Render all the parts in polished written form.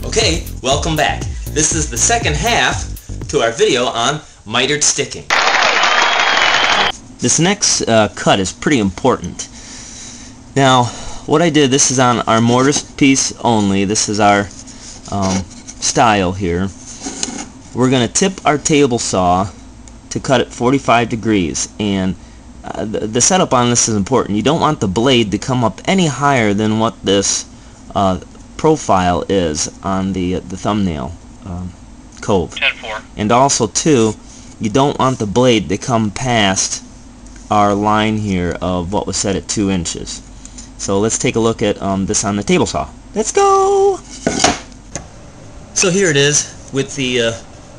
Okay, welcome back. This is the second half to our video on mitered sticking. This next cut is pretty important. Now, what I did, this is on our mortise piece only. This is our style here. We're going to tip our table saw to cut at 45 degrees, and the setup on this is important. You don't want the blade to come up any higher than what this profile is on the thumbnail cove. 10-4. And also too, you don't want the blade to come past our line here of what was set at 2 inches. So let's take a look at this on the table saw. Let's go! So here it is with the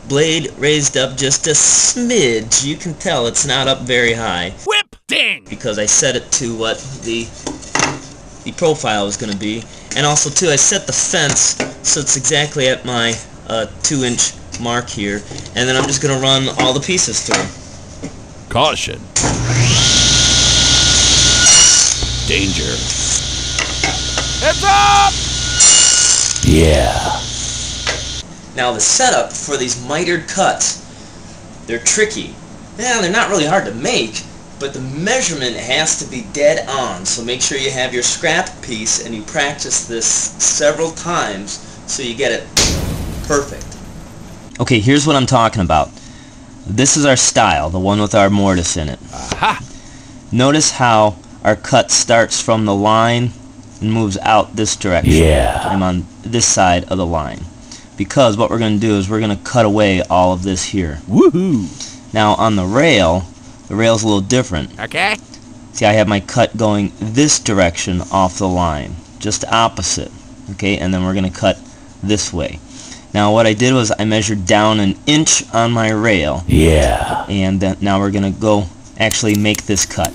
blade raised up just a smidge. You can tell it's not up very high. Whip! Ding! Because I set it to what the profile is going to be. And also too, I set the fence so it's exactly at my 2-inch mark here, and then I'm just going to run all the pieces through. Caution. Danger. Heads up! Yeah. Now the setup for these mitered cuts, they're tricky. Yeah, they're not really hard to make, but the measurement has to be dead on, so make sure you have your scrap piece and you practice this several times so you get it perfect. Okay, here's what I'm talking about. This is our style, the one with our mortise in it. Aha! Notice how our cut starts from the line and moves out this direction. Yeah. I'm on this side of the line. Because what we're going to do is we're going to cut away all of this here. Woohoo! Now on the rail's a little different. Okay. See, I have my cut going this direction off the line, just opposite. Okay, and then we're going to cut this way. Now what I did was I measured down 1 inch on my rail. Yeah. And then now we're going to go actually make this cut.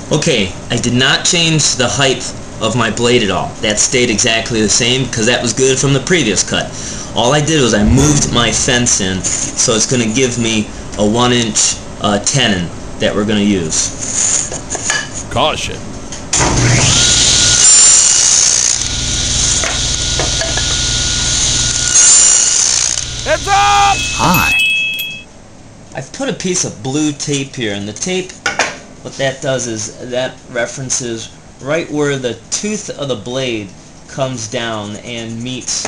Okay, I did not change the height of my blade at all. That stayed exactly the same because that was good from the previous cut. All I did was I moved my fence in, so it's going to give me a 1-inch tenon that we're going to use. Caution. Heads up! Hi. I've put a piece of blue tape here, and the tape, what that does is that references right where the tooth of the blade comes down and meets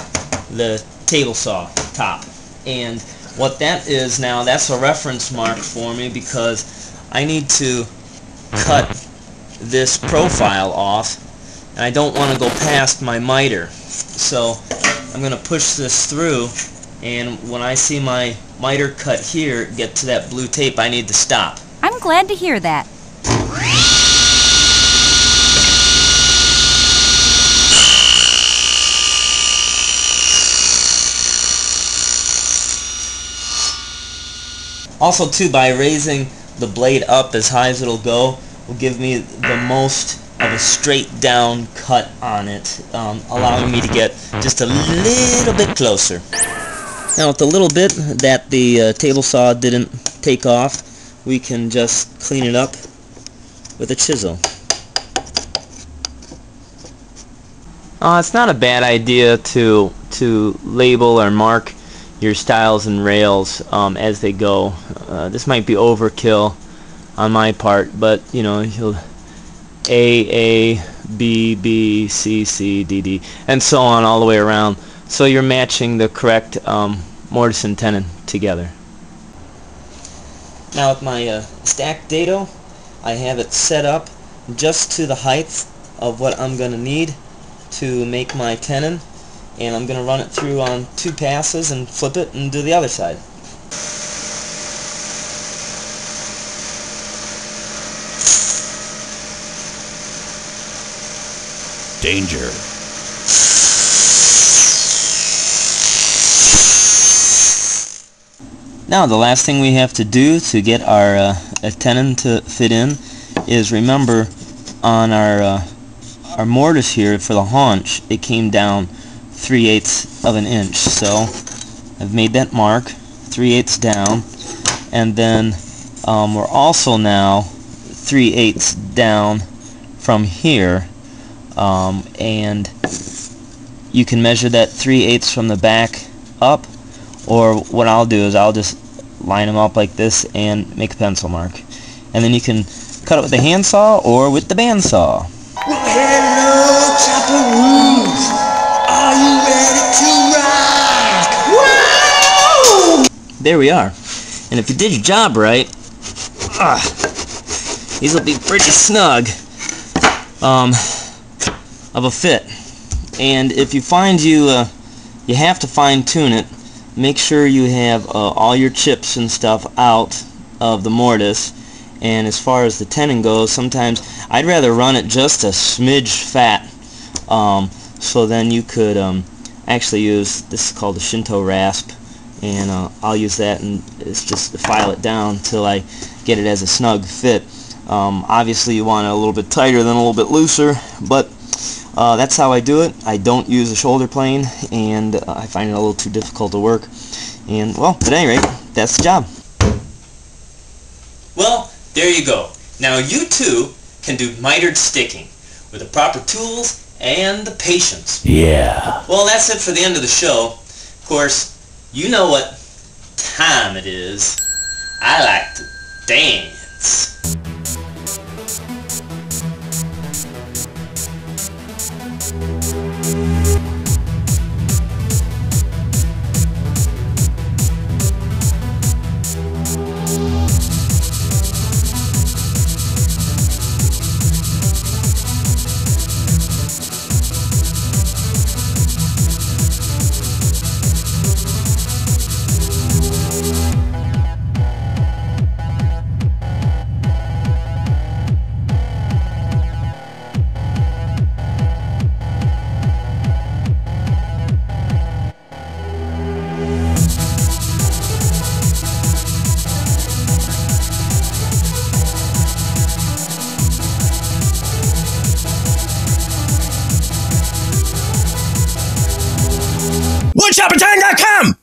the table saw top. And what that is now, that's a reference mark for me because I need to cut this profile off, and I don't want to go past my miter. So I'm going to push this through, and when I see my miter cut here get to that blue tape, I need to stop. I'm glad to hear that. Also too, by raising the blade up as high as it'll go will give me the most of a straight down cut on it, allowing me to get just a little bit closer. Now with the little bit that the table saw didn't take off, we can just clean it up with a chisel. It's not a bad idea to label or mark your styles and rails as they go. This might be overkill on my part, but you know, you'll A, B, B, C, C, D, D, and so on all the way around. So you're matching the correct mortise and tenon together. Now with my stacked dado, I have it set up just to the height of what I'm going to need to make my tenon, and I'm going to run it through on 2 passes and flip it and do the other side. Danger. Now the last thing we have to do to get our tenon to fit in is remember on our mortise here for the haunch, it came down 3/8 of an inch. So I've made that mark, 3/8 down, and then we're also now 3/8 down from here, and you can measure that 3/8 from the back up, or what I'll do is I'll just line them up like this and make a pencil mark, and then you can cut it with the handsaw or with the bandsaw. Well, hello, Chopperoos! Are you ready to rock? Woo! There we are. And if you did your job right, these will be pretty snug of a fit. And if you find you have to fine tune it, make sure you have all your chips and stuff out of the mortise. And as far as the tenon goes, sometimes I'd rather run it just a smidge fat, so then you could actually use, this is called a Shinto rasp, and I'll use that, and it's just to file it down till I get it as a snug fit. Obviously you want it a little bit tighter than a little bit looser, but that's how I do it. I don't use a shoulder plane, and I find it a little too difficult to work. And, well, at any rate, that's the job. Well, there you go. Now you too can do mitered sticking with the proper tools and the patience. Yeah. Well, that's it for the end of the show. Of course, you know what time it is. I like to dance. WoodChopperTime.com!